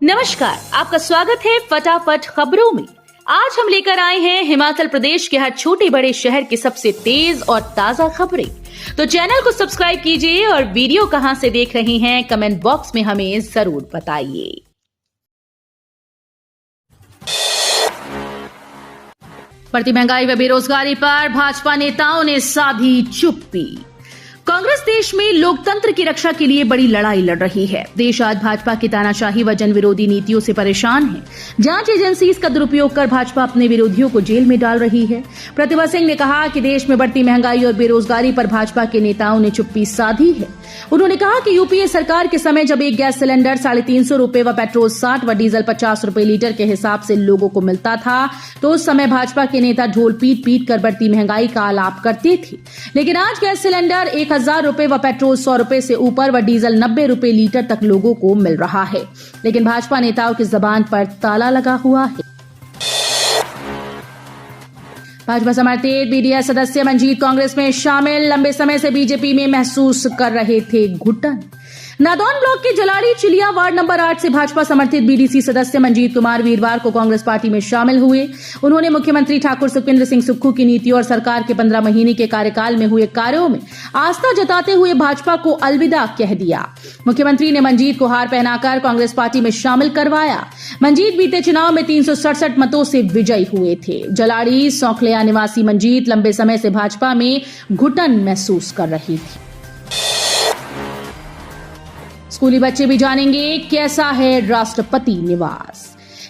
नमस्कार, आपका स्वागत है फटाफट खबरों में। आज हम लेकर आए हैं हिमाचल प्रदेश के हर छोटे बड़े शहर की सबसे तेज और ताजा खबरें। तो चैनल को सब्सक्राइब कीजिए और वीडियो कहां से देख रहे हैं कमेंट बॉक्स में हमें जरूर बताइए। बढ़ती महंगाई व बेरोजगारी पर भाजपा नेताओं ने साधी चुप्पी। कांग्रेस देश में लोकतंत्र की रक्षा के लिए बड़ी लड़ाई लड़ रही है। देश आज भाजपा की तानाशाही व जन विरोधी नीतियों से परेशान है। जांच एजेंसी इसका दुरुपयोग कर भाजपा अपने विरोधियों को जेल में डाल रही है। प्रतिभा सिंह ने कहा कि देश में बढ़ती महंगाई और बेरोजगारी पर भाजपा के नेताओं ने चुप्पी साधी है। उन्होंने कहा कि यूपीए सरकार के समय जब एक गैस सिलेंडर 350 रुपए व पेट्रोल 60 व डीजल 50 रुपए लीटर के हिसाब से लोगों को मिलता था, तो उस समय भाजपा के नेता ढोल पीट पीट कर बढ़ती महंगाई का आलाप करते थे। लेकिन आज गैस सिलेंडर 1000 रुपए व पेट्रोल 100 रुपए से ऊपर व डीजल 90 रुपए लीटर तक लोगों को मिल रहा है। लेकिन भाजपा नेताओं की जबान पर ताला लगा हुआ है। भाजपा समर्थित बीडीएस सदस्य मंजीत कांग्रेस में शामिल, लंबे समय से बीजेपी में महसूस कर रहे थे घुटन। नादौन ब्लॉक के जलाड़ी चिलिया वार्ड नंबर 8 से भाजपा समर्थित बीडीसी सदस्य मंजीत कुमार वीरवार को कांग्रेस पार्टी में शामिल हुए। उन्होंने मुख्यमंत्री ठाकुर सुखविंदर सिंह सुक्खू की नीति और सरकार के 15 महीने के कार्यकाल में हुए कार्यों में आस्था जताते हुए भाजपा को अलविदा कह दिया। मुख्यमंत्री ने मंजीत को हार पहनाकर कांग्रेस पार्टी में शामिल करवाया। मंजीत बीते चुनाव में 367 मतों से विजयी हुए थे। जलाड़ी सौखलिया निवासी मंजीत लंबे समय से भाजपा में घुटन महसूस कर रही थी। स्कूली बच्चे भी जानेंगे कैसा है राष्ट्रपति निवास।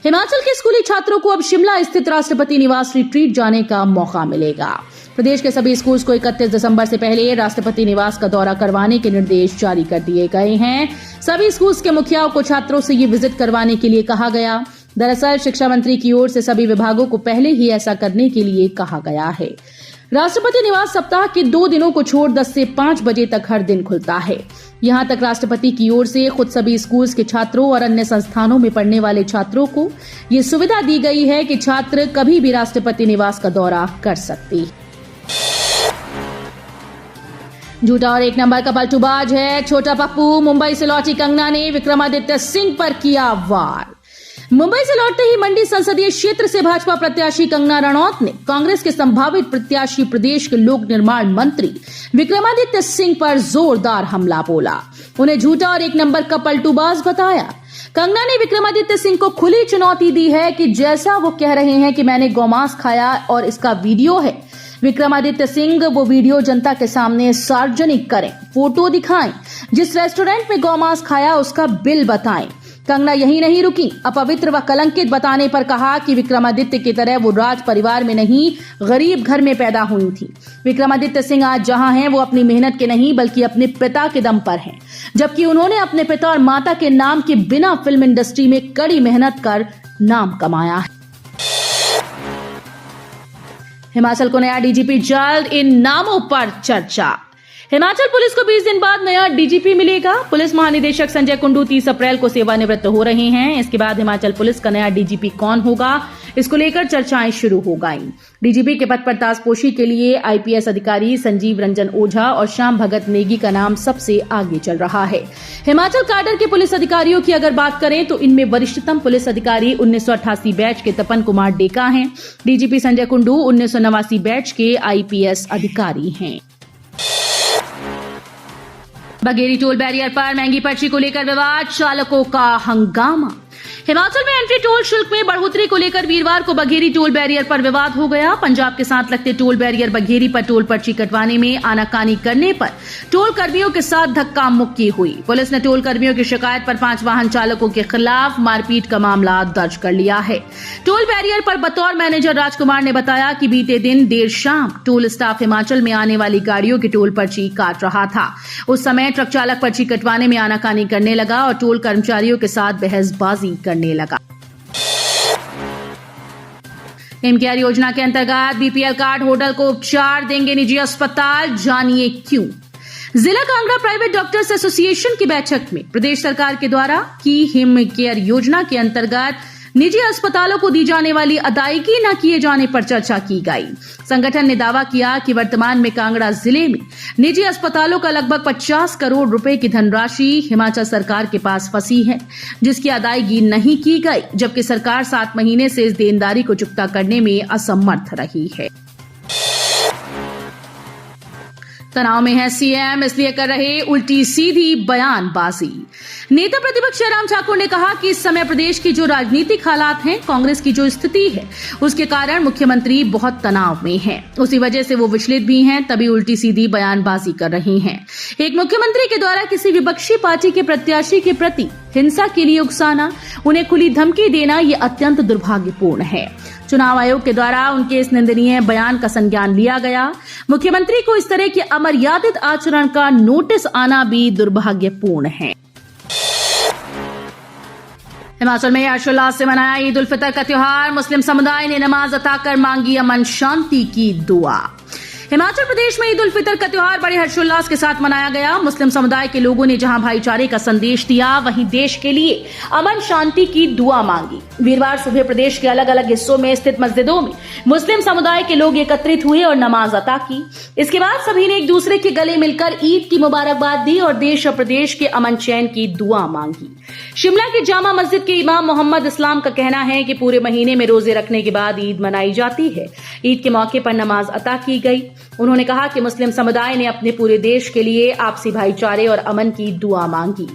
हिमाचल के स्कूली छात्रों को अब शिमला स्थित राष्ट्रपति निवास रिट्रीट जाने का मौका मिलेगा। प्रदेश के सभी स्कूल्स को 31 दिसंबर से पहले राष्ट्रपति निवास का दौरा करवाने के निर्देश जारी कर दिए गए हैं। सभी स्कूल्स के मुखियाओं को छात्रों से ये विजिट करवाने के लिए कहा गया। दरअसल शिक्षा मंत्री की ओर से सभी विभागों को पहले ही ऐसा करने के लिए कहा गया है। राष्ट्रपति निवास सप्ताह के 2 दिनों को छोड़ 10 से 5 बजे तक हर दिन खुलता है। यहां तक राष्ट्रपति की ओर से खुद सभी स्कूल्स के छात्रों और अन्य संस्थानों में पढ़ने वाले छात्रों को ये सुविधा दी गई है कि छात्र कभी भी राष्ट्रपति निवास का दौरा कर सकते हैं। झूठा और 1 नंबर का पलटूबाज है छोटा पप्पू। मुंबई से लौटी कंगना ने विक्रमादित्य सिंह पर किया वार। मुंबई से लौटते ही मंडी संसदीय क्षेत्र से भाजपा प्रत्याशी कंगना रणौत ने कांग्रेस के संभावित प्रत्याशी प्रदेश के लोक निर्माण मंत्री विक्रमादित्य सिंह पर जोरदार हमला बोला। उन्हें झूठा और 1 नंबर का पलटूबाज बताया। कंगना ने विक्रमादित्य सिंह को खुली चुनौती दी है कि जैसा वो कह रहे हैं कि मैंने गौमांस खाया और इसका वीडियो है, विक्रमादित्य सिंह वो वीडियो जनता के सामने सार्वजनिक करें, फोटो दिखाएं, जिस रेस्टोरेंट में गौमांस खाया उसका बिल बताएं। कंगना यही नहीं रुकी, अपवित्र व कलंकित बताने पर कहा कि विक्रमादित्य की तरह वो राज परिवार में नहीं, गरीब घर में पैदा हुई थी। विक्रमादित्य सिंह आज जहां हैं वो अपनी मेहनत के नहीं बल्कि अपने पिता के दम पर हैं, जबकि उन्होंने अपने पिता और माता के नाम के बिना फिल्म इंडस्ट्री में कड़ी मेहनत कर नाम कमाया है। हिमाचल को नया डीजीपी जल्द, इन नामों पर चर्चा। हिमाचल पुलिस को 20 दिन बाद नया डीजीपी मिलेगा। पुलिस महानिदेशक संजय कुंडू 30 अप्रैल को सेवानिवृत्त हो रहे हैं। इसके बाद हिमाचल पुलिस का नया डीजीपी कौन होगा, इसको लेकर चर्चाएं शुरू हो गईं। डीजीपी के पद पर ताजपोशी के लिए आईपीएस अधिकारी संजीव रंजन ओझा और श्याम भगत नेगी का नाम सबसे आगे चल रहा है। हिमाचल कैडर के पुलिस अधिकारियों की अगर बात करें तो इनमें वरिष्ठतम पुलिस अधिकारी 1988 बैच के तपन कुमार डेका हैं। डीजीपी संजय कुंडू 1989 बैच के आईपीएस अधिकारी हैं। बघेरी टोल बैरियर पर महंगी पर्ची को लेकर विवाद, चालकों का हंगामा। हिमाचल में एंट्री टोल शुल्क में बढ़ोतरी को लेकर वीरवार को बघेरी टोल बैरियर पर विवाद हो गया। पंजाब के साथ लगते टोल बैरियर बघेरी पर टोल पर्ची कटवाने में आनाकानी करने पर टोल कर्मियों के साथ धक्का मुक्की हुई। पुलिस ने टोल कर्मियों की शिकायत पर 5 वाहन चालकों के खिलाफ मारपीट का मामला दर्ज कर लिया है। टोल बैरियर पर बतौर मैनेजर राजकुमार ने बताया कि बीते दिन देर शाम टोल स्टाफ हिमाचल में आने वाली गाड़ियों की टोल पर्ची काट रहा था। उस समय ट्रक चालक पर्ची कटवाने में आनाकानी करने लगा और टोल कर्मचारियों के साथ बहसबाजी करने लगा। एमकेआर योजना के अंतर्गत बीपीएल कार्ड होल्डर को उपचार देंगे निजी अस्पताल, जानिए क्यों। जिला कांगड़ा प्राइवेट डॉक्टर्स एसोसिएशन की बैठक में प्रदेश सरकार के द्वारा की हिम केयर योजना के अंतर्गत निजी अस्पतालों को दी जाने वाली अदायगी न किए जाने पर चर्चा की गई। संगठन ने दावा किया कि वर्तमान में कांगड़ा जिले में निजी अस्पतालों का लगभग 50 करोड़ रुपए की धनराशि हिमाचल सरकार के पास फंसी है, जिसकी अदायगी नहीं की गई, जबकि सरकार 7 महीने से इस देनदारी को चुकता करने में असमर्थ रही है। तनाव में है सीएम, इसलिए कर रहे उल्टी सीधी बयानबाजी। नेता प्रतिपक्ष जयराम ठाकुर ने कहा कि इस समय प्रदेश की जो राजनीतिक हालात हैं, कांग्रेस की जो स्थिति है, उसके कारण मुख्यमंत्री बहुत तनाव में हैं। उसी वजह से वो विचलित भी हैं, तभी उल्टी सीधी बयानबाजी कर रहे हैं। एक मुख्यमंत्री के द्वारा किसी विपक्षी पार्टी के प्रत्याशी के प्रति हिंसा के लिए उकसाना, उन्हें खुली धमकी देना, ये अत्यंत दुर्भाग्यपूर्ण है। चुनाव आयोग के द्वारा उनके इस निंदनीय बयान का संज्ञान लिया गया। मुख्यमंत्री को इस तरह के अमर्यादित आचरण का नोटिस आना भी दुर्भाग्यपूर्ण है। हिमाचल में हर्षोल्लास से मनाया ईद उल फितर का त्योहार। मुस्लिम समुदाय ने नमाज अता कर मांगी अमन शांति की दुआ। हिमाचल प्रदेश में ईद उल फितर का त्योहार बड़े हर्षोल्लास के साथ मनाया गया। मुस्लिम समुदाय के लोगों ने जहां भाईचारे का संदेश दिया, वहीं देश के लिए अमन शांति की दुआ मांगी। वीरवार सुबह प्रदेश के अलग अलग हिस्सों में स्थित मस्जिदों में मुस्लिम समुदाय के लोग एकत्रित हुए और नमाज अता की। इसके बाद सभी ने एक दूसरे के गले मिलकर ईद की मुबारकबाद दी और देश और प्रदेश के अमन चैन की दुआ मांगी। शिमला की जामा मस्जिद के इमाम मोहम्मद इस्लाम का कहना है कि पूरे महीने में रोजे रखने के बाद ईद मनाई जाती है। ईद के मौके पर नमाज अता की गई। उन्होंने कहा कि मुस्लिम समुदाय ने अपने पूरे देश के लिए आपसी भाईचारे और अमन की दुआ मांगी।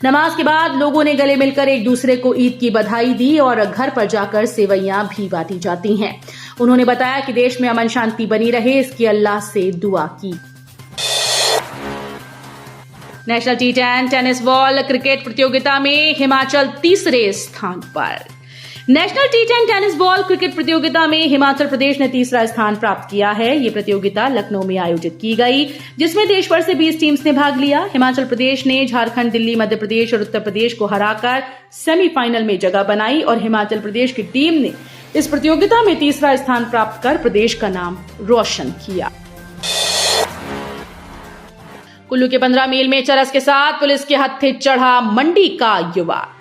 नमाज के बाद लोगों ने गले मिलकर एक दूसरे को ईद की बधाई दी और घर पर जाकर सेवैयां भी बांटी जाती हैं। उन्होंने बताया कि देश में अमन शांति बनी रहे, इसकी अल्लाह से दुआ की। National T10 tennis ball cricket प्रतियोगिता में हिमाचल तीसरे स्थान पर। National T10 tennis ball cricket प्रतियोगिता में हिमाचल प्रदेश ने तीसरा स्थान प्राप्त किया है। ये प्रतियोगिता लखनऊ में आयोजित की गई, जिसमें देश भर से 20 टीम्स ने भाग लिया। हिमाचल प्रदेश ने झारखंड, दिल्ली, मध्य प्रदेश और उत्तर प्रदेश को हराकर सेमीफाइनल में जगह बनाई और हिमाचल प्रदेश की टीम ने इस प्रतियोगिता में तीसरा स्थान प्राप्त कर प्रदेश का नाम रोशन किया। कुल्लू के 15 मील में चरस के साथ पुलिस के हत्थे चढ़ा मंडी का युवक।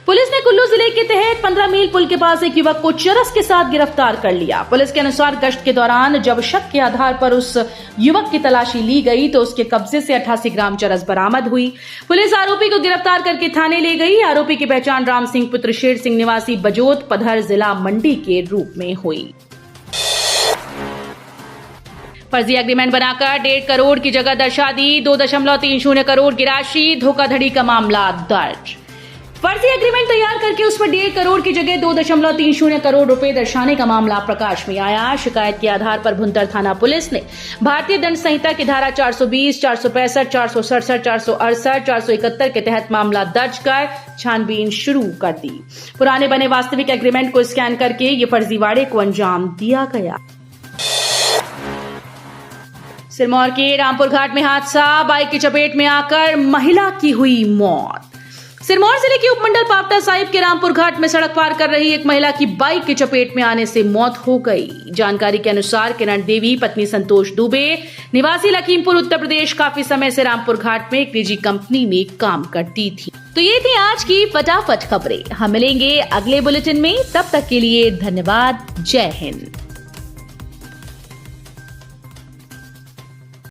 पुलिस ने कुल्लू जिले के तहत 15 मील पुल के पास एक युवक को चरस के साथ गिरफ्तार कर लिया। पुलिस के अनुसार गश्त के दौरान जब शक के आधार पर उस युवक की तलाशी ली गई तो उसके कब्जे से 88 ग्राम चरस बरामद हुई। पुलिस आरोपी को गिरफ्तार करके थाने ले गई। आरोपी की पहचान राम सिंह पुत्र शेर सिंह निवासी बजोत पधर जिला मंडी के रूप में हुई। फर्जी एग्रीमेंट बनाकर 1.5 करोड़ की जगह दर्शा दी, 2.30 करोड़ की राशि, धोखाधड़ी का मामला दर्ज। फर्जी एग्रीमेंट तैयार करके उस पर 1.5 करोड़ की जगह 2.30 करोड़ रुपए दर्शाने का मामला प्रकाश में आया। शिकायत के आधार पर भुंतर थाना पुलिस ने भारतीय दंड संहिता की धारा 420, 465, 467, 468, 471 के तहत मामला दर्ज कर छानबीन शुरू कर दी। पुराने बने वास्तविक एग्रीमेंट को स्कैन करके ये फर्जीवाड़े को अंजाम दिया गया। सिरमौर के रामपुर घाट में हादसा, बाइक की चपेट में आकर महिला की हुई मौत। सिरमौर जिले के उपमंडल पावटा साहिब के रामपुर घाट में सड़क पार कर रही एक महिला की बाइक की चपेट में आने से मौत हो गई। जानकारी के अनुसार किरण देवी पत्नी संतोष दुबे निवासी लखीमपुर उत्तर प्रदेश काफी समय से रामपुर घाट में एक निजी कंपनी में काम करती थी। तो ये थी आज की फटाफट खबरें। हम मिलेंगे अगले बुलेटिन में, तब तक के लिए धन्यवाद। जय हिंद।